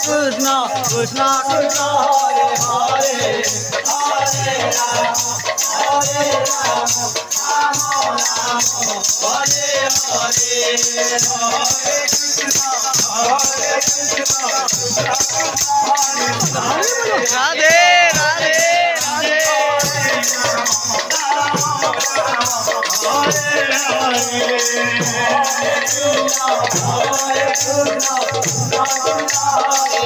Krishna Krishna Hare Hare Hare Rama Hare Rama Rama Rama Hare Hare Hare Krishna Radhe Radhe Radhe Hare Krishna